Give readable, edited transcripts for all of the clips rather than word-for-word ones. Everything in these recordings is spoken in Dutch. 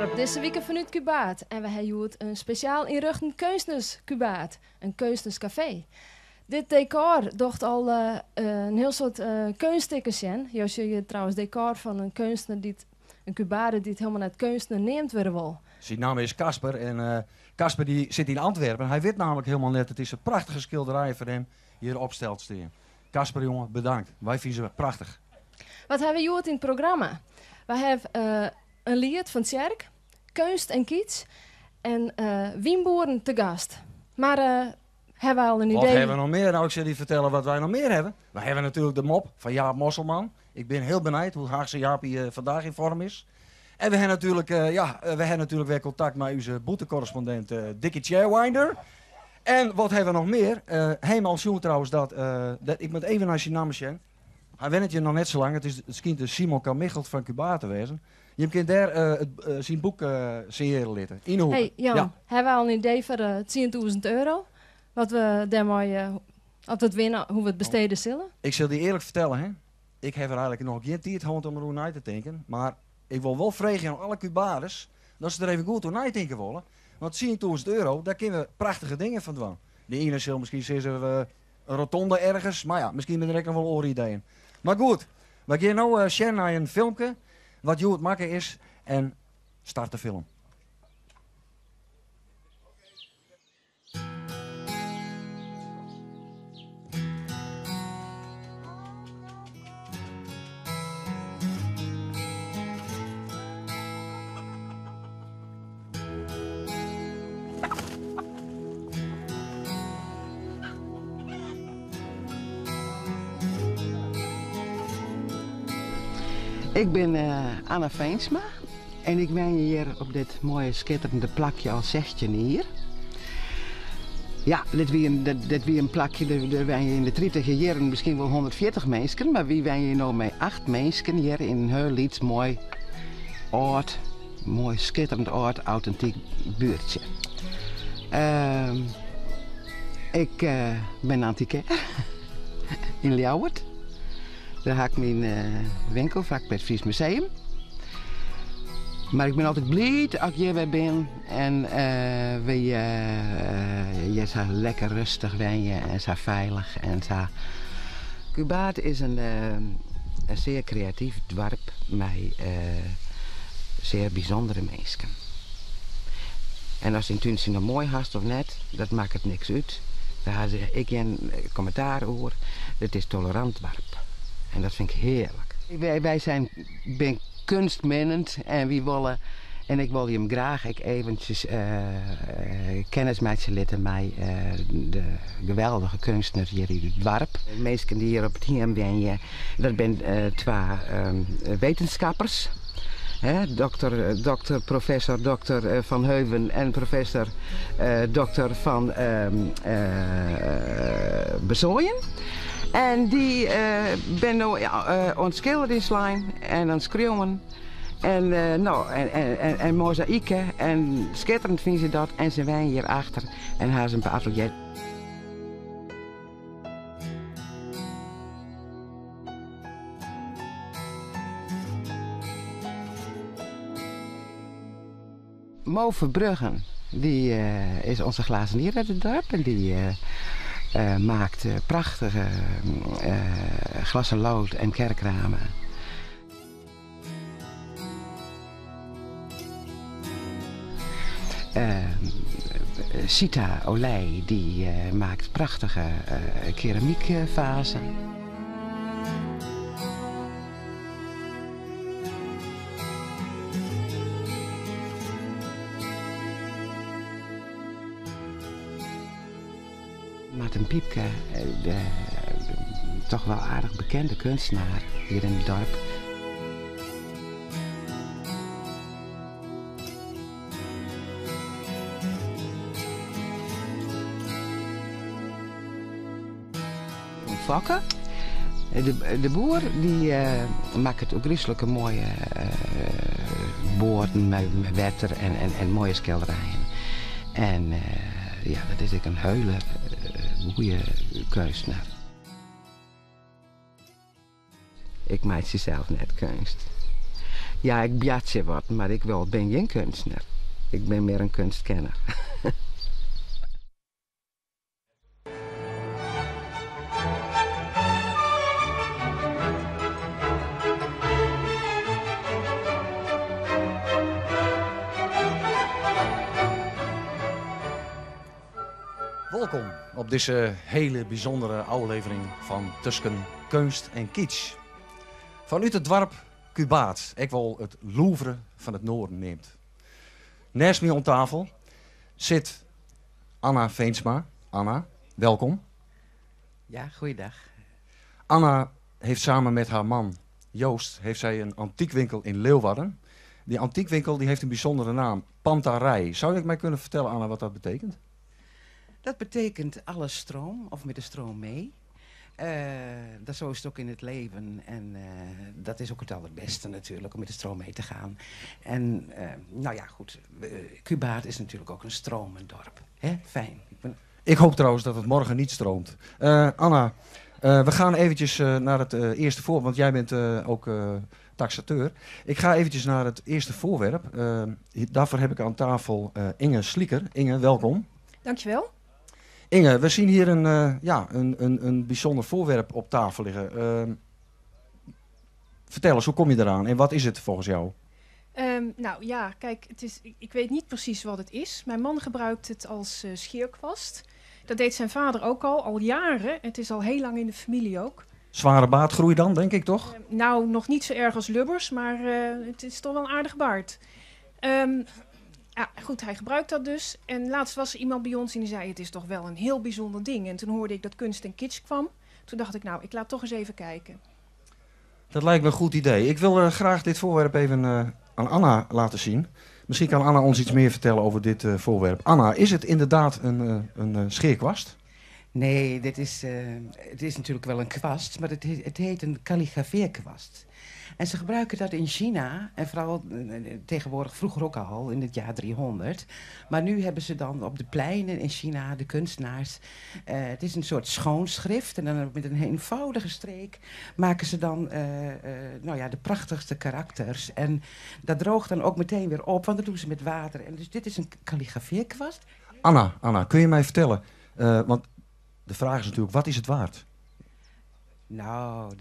dorp deze week vanuit Cubaat. En we hebben een speciaal inrichten kunstners Cubaat. Een kunstnerscafé. Dit decor docht al een heel soort kunststickers in. Hier zie je trouwens decor van een kunstner, een Cubaat die het helemaal net kunstner neemt weer wel. Zijn naam is Casper en Casper die zit in Antwerpen. Hij weet namelijk helemaal net, het is een prachtige schilderij voor hem hier opsteld staan. Casper jongen, bedankt. Wij vinden ze prachtig. Wat hebben we in het programma? We hebben een lied van Tjerk, kunst en kiets en wienboeren te gast. Maar hebben we al een idee? Wat hebben we nog meer? Nou, ik zal je vertellen wat wij nog meer hebben. We hebben natuurlijk de mop van Jaap Mosselman. Ik ben heel benieuwd hoe Haagse Jaapie vandaag in vorm is. En we hebben natuurlijk, weer contact met onze boetecorrespondent Dickie Chairwinder. En wat hebben we nog meer? Helemaal zien trouwens dat ik moet even naar zijn naam zeggen. Hij went het je nog net zo lang. Het schijnt de Simon Carmichelt van Cuba te wezen. Je kunt daar zijn boek signeren laten. In de hoek. Hey Jan, ja. hebben we al een idee voor €10.000? Wat we daarmee op het winnen, hoe we het besteden zullen? Ik zal die eerlijk vertellen, hè. Ik heb er eigenlijk nog geen tijd gehad om erover na te denken. Maar ik wil wel vragen aan alle Cubanen dat ze er even goed over na denken willen. Want €10.000, daar kunnen we prachtige dingen van doen. De ene zal misschien zeggen we een rotonde ergens. Maar ja, misschien ben er ook nog wel andere ideeën. Maar goed, we gaan nu share naar een filmpje. Wat je het maken is. En start de film. Ik ben Anna Veensma en ik ben hier op dit mooie schitterende plakje al 16 hier. Ja, dit wie een plakje, daar ben je in de 30 jaren misschien wel 140 mensen, maar wie ben je nou met 8 mensen hier in een heel iets mooi oud, mooi schitterend oud, authentiek buurtje. Ik ben antiquair in Ljouwert. Daar heb ik mijn winkel, vlak bij het Fries Museum. Maar ik ben altijd blij als ik hier weer ben. En je zo lekker rustig ben je en zo veilig. En zo. Cubaat is een zeer creatief dorp met zeer bijzondere mensen. En als je in tuin mooi hast of net, dat maakt het niks uit. Daar zeg ik een commentaar over. Het is tolerant dorp. En dat vind ik heerlijk. Wij ben kunstminnend en en ik wil je hem graag eventjes kennis met je laten met de geweldige kunstenaars hier in het dorp. De mensen die hier op het hiem ben, dat zijn 2 wetenschappers. Professor Dr. Van Heuven en professor Dr. Van Bezooien. En die ben nu aan het schilderen en aan het schreeuwen. En mozaïeken. En schitterend vinden ze dat. En ze zijn hier achter en hebben ze een paar atelier. Mo Verbruggen, die is onze glazenier uit het dorp. En die maakt prachtige glas en lood en kerkramen. Sita Olij die maakt prachtige keramiekvazen. Martin Piepke, toch wel aardig bekende kunstenaar hier in het dorp. Fokke, de boer, die maakt het ook griezelijke mooie boorden met wetter en mooie schilderijen. En ja, dat is ook een hele goede kunstenaar. Ik maak zelf net kunst. Ja, ik bjatje wat, maar ik ben geen kunstenaar. Ik ben meer een kunstkenner. Welkom op deze hele bijzondere aflevering van Tussen Kunst en Kitsch. Vanuit het dorp Cubaat, ik wel het Louvre van het Noorden neemt. Naast mij om tafel zit Anna Veensma. Anna, welkom. Ja, goeiedag. Anna heeft samen met haar man Joost heeft zij een antiekwinkel in Leeuwarden. Die antiekwinkel die heeft een bijzondere naam, Pantarij. Zou je mij kunnen vertellen, Anna, wat dat betekent? Dat betekent alle stroom, of met de stroom mee. Dat zo is het ook in het leven. En dat is ook het allerbeste natuurlijk, om met de stroom mee te gaan. En nou ja, goed. Cubaat is natuurlijk ook een stromend dorp. Hè? Fijn. Ik hoop trouwens dat het morgen niet stroomt. Anna, we gaan eventjes naar het eerste voorwerp, want jij bent ook taxateur. Ik ga eventjes naar het eerste voorwerp. Daarvoor heb ik aan tafel Inge Slieker. Inge, welkom. Dankjewel. Inge, we zien hier een bijzonder voorwerp op tafel liggen. Vertel eens, hoe kom je eraan en wat is het volgens jou? Nou ja, kijk, ik weet niet precies wat het is. Mijn man gebruikt het als scheerkwast. Dat deed zijn vader ook al jaren. Het is al heel lang in de familie ook. Zware baardgroei dan, denk ik toch? Nou, nog niet zo erg als Lubbers, maar het is toch wel een aardig baard. Ja, goed, hij gebruikt dat dus. En laatst was er iemand bij ons en die zei, het is toch wel een heel bijzonder ding. En toen hoorde ik dat Kunst en Kitsch kwam. Toen dacht ik, nou, ik laat toch eens even kijken. Dat lijkt me een goed idee. Ik wil graag dit voorwerp even aan Anna laten zien. Misschien kan Anna ons iets meer vertellen over dit voorwerp. Anna, is het inderdaad een scheerkwast? Nee, het is natuurlijk wel een kwast, maar het heet een kalligrafeerkwast. En ze gebruiken dat in China, en vooral tegenwoordig, vroeger ook al, in het jaar 300. Maar nu hebben ze dan op de pleinen in China, de kunstenaars, het is een soort schoonschrift. En dan met een eenvoudige streek maken ze dan nou ja, de prachtigste karakters. En dat droogt dan ook meteen weer op, want dat doen ze met water. En dus dit is een kalligrafeerkwast. Anna, kun je mij vertellen, want de vraag is natuurlijk, wat is het waard? Nou,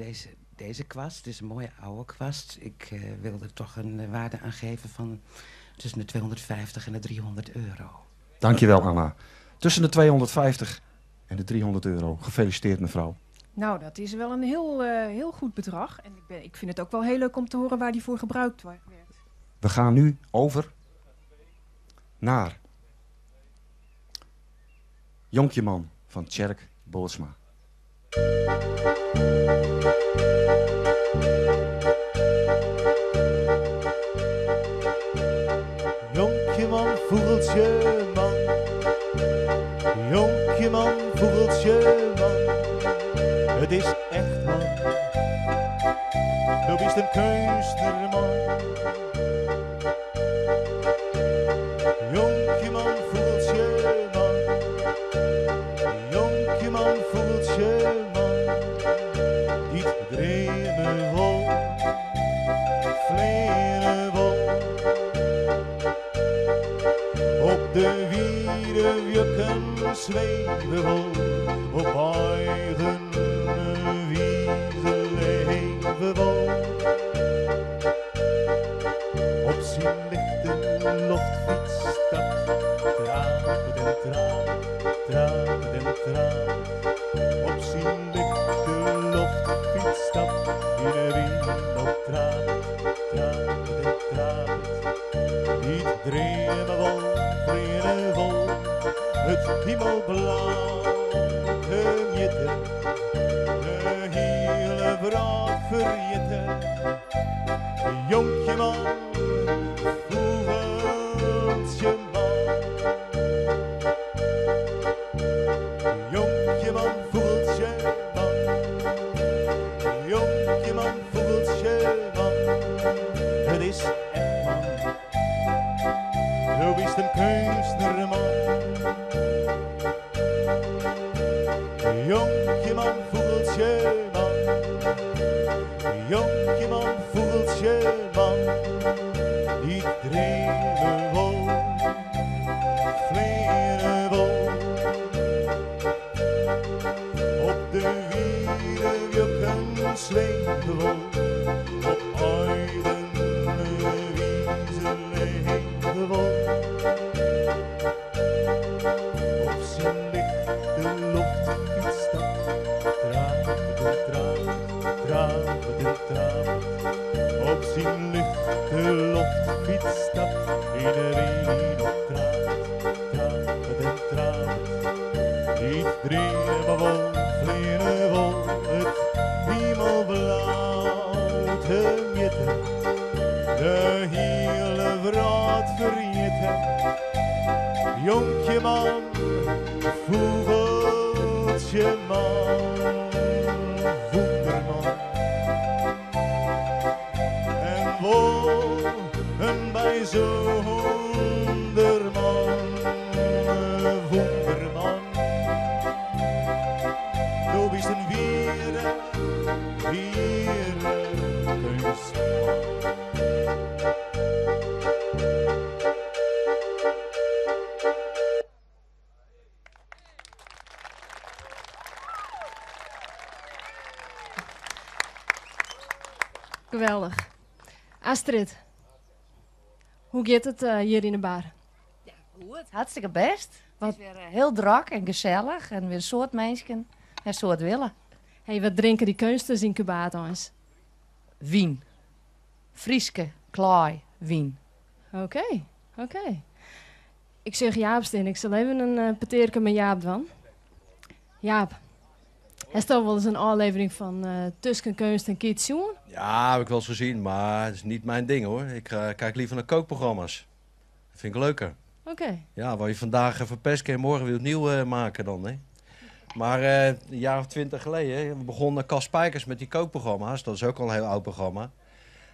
deze kwast, het is een mooie oude kwast. Ik wilde er toch een waarde aan geven van tussen de 250 en de 300 euro. Dankjewel, Anna. Tussen de 250 en de 300 euro. Gefeliciteerd, mevrouw. Nou, dat is wel een heel goed bedrag. En ik vind het ook wel heel leuk om te horen waar die voor gebruikt werd. We gaan nu over naar Jonkjeman van Tjerk Boelsma. Jonkjeman, vogeltje man. Jonkjeman, vogeltje man. Het is echt man. Du bist een kunstenaar. Jonkjeman, vogeltje man. Jonkjeman, vogeltje man. Dit dreven wol, vleren wol. Op de wieren jukken zweven wol, op eigen wieze leven wol. Op zijn lichte loftfiets staat traap en traap, traap en traap. Op zijn lichte loftfiets staat in de wind op traap, traap en traap. Niet dreven wol, vleren wol, het hemelblauw genieten, de hele vraag verjitten. Jonkjeman, vogeltje man. Jonkjeman, vogeltje man. Jonkjeman, vogeltje man. Het is echt man. Du bist een kunstenaar man. Jonkjeman, vogeltje man. Jonkjeman, vogeltje man. Niet drieën wol, vlieren wol, het hemelblauw te mitten. De hele vraat vergeten. Jonkje man, vogeltje man, voederman. En wonen bij zo'n wonderman, wonderman. Du bist een were kunstman. Geweldig. Astrid, hoe gaat het hier in de bar? Goed, hartstikke best. Het is weer heel druk en gezellig en weer een soort mensen en soort willen. Hey, wat drinken die kunsters in Cubaat eens? Wien. Frieske, klaai, wien. Oké. Ik zeg Jaap Steen, ik zal even een peteerke met Jaap doen. Jaap, is toch wel eens een aflevering van Tussen Kunst en Kiet zien? Ja, heb ik wel eens gezien, maar het is niet mijn ding hoor. Ik kijk liever naar kookprogramma's. Dat vind ik leuker. Oké. Ja, waar je vandaag verpest kan je morgen weer opnieuw maken dan, hè. Maar een jaar of 20 geleden begon Cas Spijkers met die kookprogramma's. Dat is ook al een heel oud programma.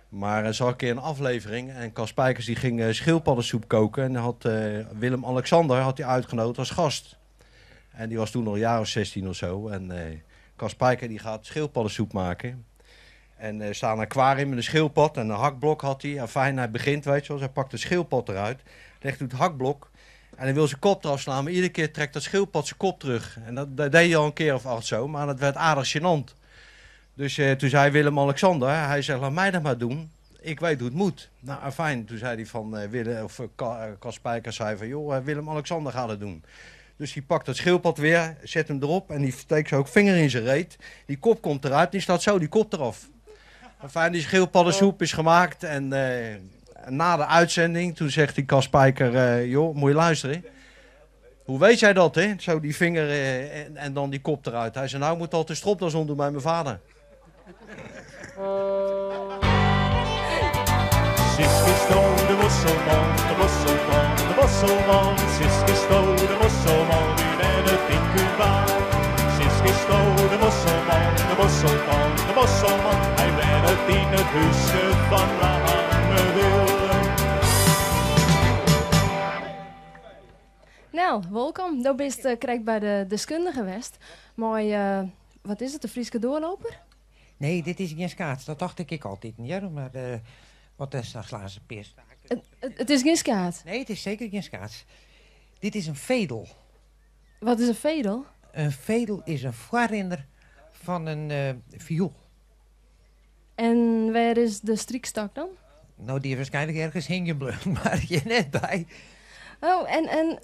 Maar er zag een keer een aflevering en Cas Spijkers die ging schildpaddensoep koken. En had Willem-Alexander had hij uitgenodigd als gast. En die was toen nog een jaar of 16 of zo. En Cas Spijker die gaat schildpaddensoep maken. En er staat een aquarium met een schildpad en een hakblok had hij. En fijn, hij begint, weet je wel. Hij pakt de schildpad eruit, legt het hakblok. En hij wil zijn kop eraf slaan, maar iedere keer trekt dat schildpad zijn kop terug. En dat deed hij al een keer of 8 zo, maar dat werd aardig gênant. Dus toen zei Willem-Alexander, hij zegt, laat mij dat maar doen. Ik weet hoe het moet. Nou, fijn, toen zei hij van Cas Spijkers zei van, joh, Willem-Alexander gaat het doen. Dus die pakt dat schildpad weer, zet hem erop en die steekt zo ook vinger in zijn reet. Die kop komt eruit, die staat zo, die kop eraf. Fijn, die schildpaddensoep is gemaakt en na de uitzending, toen zegt die Cas Spijker, joh, moet je luisteren. Hoe weet jij dat, hè? Zo die vinger en dan die kop eruit. Hij zei, nou, ik moet altijd stropdas omdoen bij mijn vader. Siske Sto, de mosselman, de mosselman, de mosselman. Siske Sto, de mosselman, u bent het in Cuba. Siske Sto, de mosselman, de mosselman, de mosselman. Hij bent het in het huisje van Lange Wilde. Nou, welkom. Dat bist krijg bij de deskundige geweest. Maar wat is het, de Frieske doorloper? Nee, dit is geen schaats. Dat dacht ik altijd niet. Ja, maar wat is dat glazen pis? Het is geen skaat. Nee, het is zeker geen schaats. Dit is een vedel. Wat is een vedel? Een vedel is een voorrinder van een viool. En waar is de striekstak dan? Nou, die is waarschijnlijk ergens hingebleven, maar je net bij. Oh,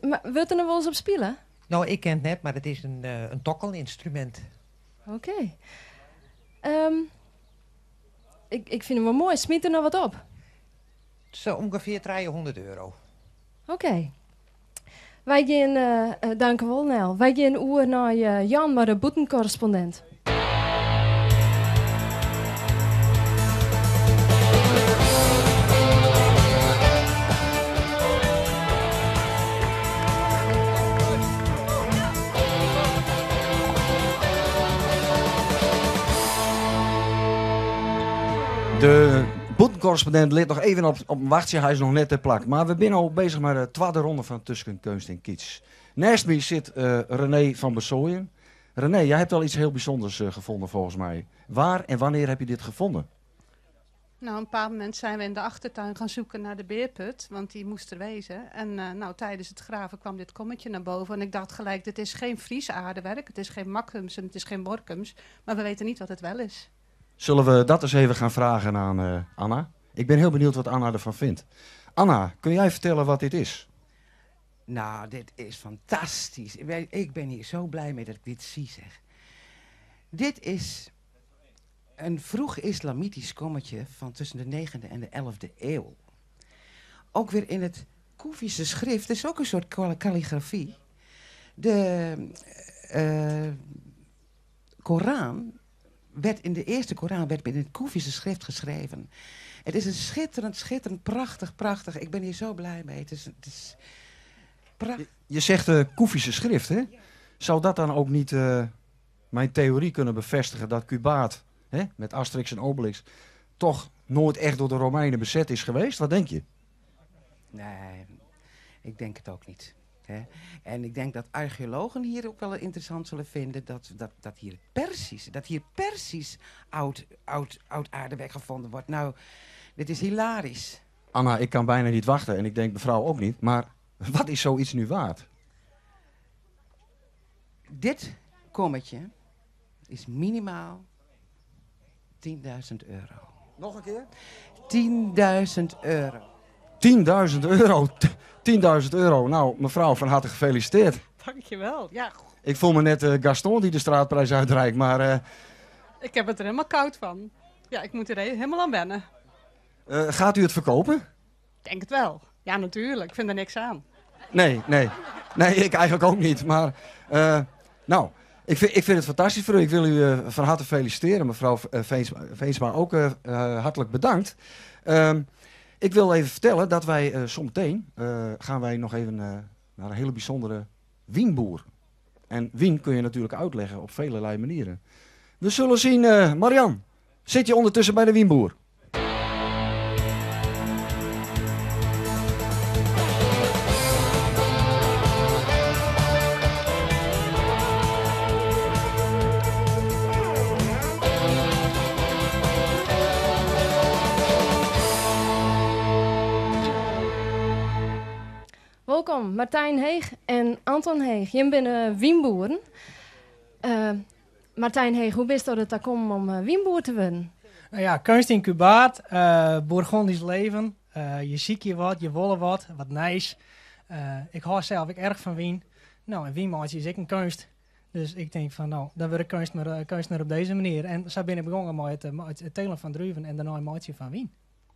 maar wilt er nog wel eens op spelen? Nou, ik ken het net, maar het is een tokkelinstrument. Oké. Ik vind hem wel mooi. Smiet er nog wat op. Zo ongeveer 300 euro. Oké. Wij gaan, dank u wel, Nel. Wij gaan oer naar Jan, maar de boetencorrespondent. De boetencorrespondent ligt nog even op een wachtje, hij is nog net ter plak. Maar we zijn al bezig met de tweede ronde van Tussen Kunst en Kiets. Naast me zit René van Bersooyen. René, jij hebt wel iets heel bijzonders gevonden volgens mij. Waar en wanneer heb je dit gevonden? Nou, op een bepaald moment zijn we in de achtertuin gaan zoeken naar de beerput, want die moest er wezen. En nou, tijdens het graven kwam dit kommetje naar boven en ik dacht gelijk, dit is geen Fries aardewerk, het is geen Makhums en het is geen Borkums, maar we weten niet wat het wel is. Zullen we dat eens even gaan vragen aan Anna? Ik ben heel benieuwd wat Anna ervan vindt. Anna, kun jij vertellen wat dit is? Nou, dit is fantastisch. Ik ben hier zo blij mee dat ik dit zie, zeg. Dit is een vroeg islamitisch kommetje van tussen de 9e en de 11e eeuw. Ook weer in het Koefische schrift, is ook een soort kalligrafie. De Koran werd in de eerste Koran werd in het Koefische schrift geschreven. Het is een schitterend, prachtig. Ik ben hier zo blij mee. Het is prachtig. Je zegt Koefische schrift, hè? Zou dat dan ook niet mijn theorie kunnen bevestigen dat Cubaat, hè, met Asterix en Obelix, toch nooit echt door de Romeinen bezet is geweest? Wat denk je? Nee, ik denk het ook niet. Hè? En ik denk dat archeologen hier ook wel interessant zullen vinden dat hier Persisch oud aardewerk gevonden wordt. Nou, dit is hilarisch. Anna, ik kan bijna niet wachten en ik denk mevrouw ook niet. Maar wat is zoiets nu waard? Dit kommetje is minimaal €10.000. Nog een keer? €10.000. €10.000. €10.000. Nou, mevrouw, van harte gefeliciteerd. Dankjewel. Ja, Ik voel me net Gaston die de straatprijs uitreikt, maar ik heb het er helemaal koud van. Ja, ik moet er helemaal aan wennen. gaat u het verkopen? Ik denk het wel. Ja, natuurlijk. Ik vind er niks aan. Nee, ik eigenlijk ook niet. Maar, nou, ik vind het fantastisch voor u. Ik wil u van harte feliciteren. Mevrouw Veensma ook hartelijk bedankt. Ik wil even vertellen dat wij zometeen gaan wij nog even naar een hele bijzondere wienboer. En wien kun je natuurlijk uitleggen op velelei manieren. We zullen zien, Marian, zit je ondertussen bij de wienboer? Welkom, Martijn Heeg en Anton Heeg. Jullie zijn wienboeren. Martijn Heeg, hoe bist het daar komen om wienboer te worden? Nou ja, kunst in Cubaat, Bourgondisch leven. Je ziet je wat, je willen wat nice. Ik hou zelf ook erg van wien. Nou, en wienmaatje is ook een kunst. Dus ik denk van, nou, dan word ik kunstenaar op deze manier. En zo ben ik begonnen met het telen van druiven en daarna een maatje van wien.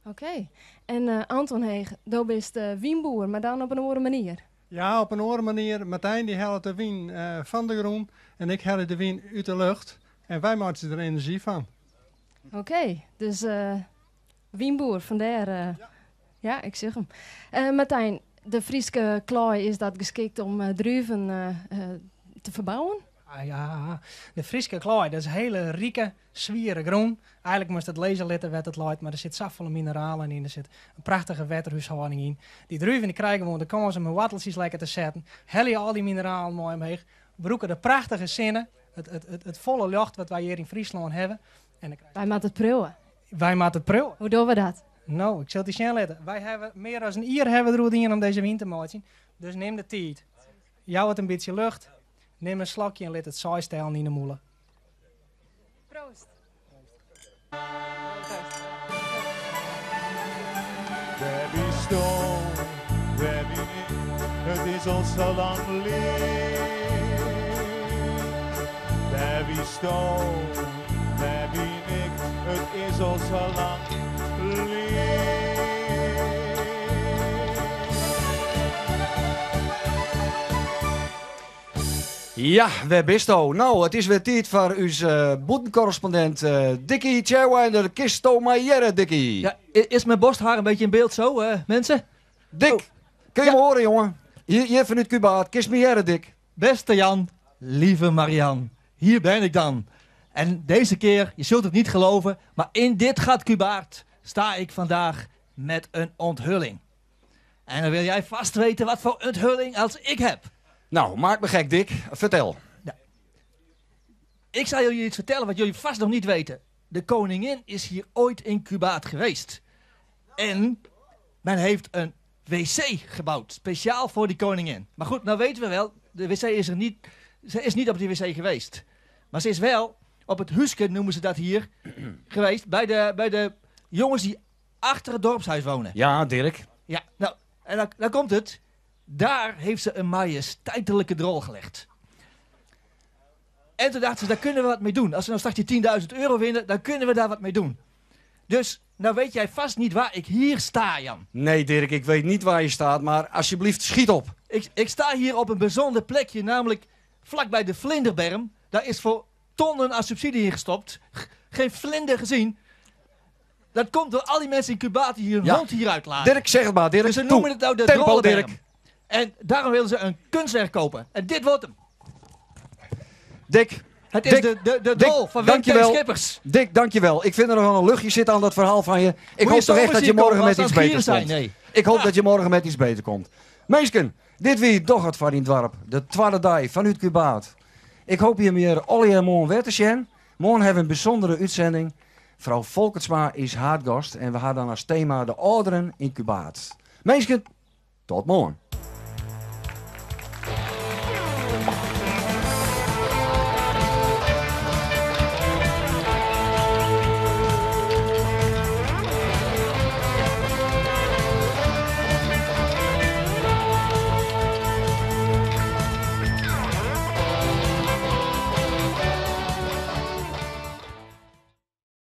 Oké. En Anton Heeg, jij bent wienboer, maar dan op een andere manier. Ja, op een andere manier. Martijn die haalt de wien van de grond en ik haal de wien uit de lucht. En wij maken er energie van. Oké, dus wienboer, vandaar. Ja, ik zeg hem. Martijn, de Friese klooi, is dat geschikt om druiven te verbouwen? Ja, de Friese klooi, dat is hele rieke, zwieren groen. Eigenlijk moest het lezen letten werd het luid, maar er zit zoveel mineralen in. Er zit een prachtige waterhuishouding in. Die druiven die krijgen we, dan komen ze met watteltjes lekker te zetten. Hel je al die mineralen mooi omheen. Broeken de prachtige zinnen, het volle lucht wat wij hier in Friesland hebben. En wij maken het proeven. Wij maken het proeven. Hoe doen we dat? Nou, ik zal het je snel letten. Wij hebben meer dan een uur hebben we erover om deze wien te maken. Dus neem de tijd. Jou het een beetje lucht. Neem een slokje en let het zaaistijl in de moelen. Proost. Waar wie stond, waar wie niet, het is al zo lang geleden. Waar wie stond, waar wie niet, het is al zo lang geleden. Ja, waar bist u? Nou, het is weer tijd voor uw boetencorrespondent Dickie Tjerwijnder. Kisto Maillere, Dickie. Ja, is mijn borsthaar een beetje in beeld zo, mensen? Dick, kun je me horen, jongen? Hier vanuit Cubaat, kist Maillere, Dick. Beste Jan, lieve Marian, hier ben ik dan. En deze keer, je zult het niet geloven, maar in dit gat Cubaat sta ik vandaag met een onthulling. En dan wil jij vast weten wat voor onthulling als ik heb. Nou, maak me gek, Dick. Vertel. Ja. Ik zal jullie iets vertellen wat jullie vast nog niet weten. De koningin is hier ooit in Cubaat geweest. En men heeft een wc gebouwd, speciaal voor die koningin. Maar goed, nou weten we wel, de wc is er niet. Ze is niet op die wc geweest. Maar ze is wel op het huisje, noemen ze dat hier, geweest. Bij de jongens die achter het dorpshuis wonen. Ja, Dirk. Ja, nou, en dan komt het. Daar heeft ze een majesteitelijke drol gelegd. En toen dachten ze, daar kunnen we wat mee doen. Als we nou straks die €10.000 winnen, dan kunnen we daar wat mee doen. Dus, nou weet jij vast niet waar ik hier sta, Jan. Nee, Dirk, ik weet niet waar je staat, maar alsjeblieft, schiet op. Ik sta hier op een bijzonder plekje, namelijk vlakbij de Vlinderberm. Daar is voor tonnen aan subsidie in gestopt. Geen vlinder gezien. Dat komt door al die mensen in Cubaat die hun hond hieruit laten. Dirk, zeg het maar, Dirk. Dus ze noemen het nou de Tempo, Drollenberm. Dirk. En daarom willen ze een kunstwerk kopen. En dit wordt hem. Dick. Het is de drol van Wim T. Schippers. Dick, dankjewel. Ik vind er nog wel een luchtje zitten aan dat verhaal van je. Ik hoop toch echt dat je morgen met iets beters komt. Nee. Ik hoop dat je morgen met iets beter komt. Meesken, dit wie toch het van in het dorp. De tweede dag vanuit Cubaat. Ik hoop hier meer Olly en morgen weer te zien. Morgen hebben we een bijzondere uitzending. Vrouw Volkertsma is haardgast en we hadden dan als thema de ouderen in Cubaat. Meesken, tot morgen.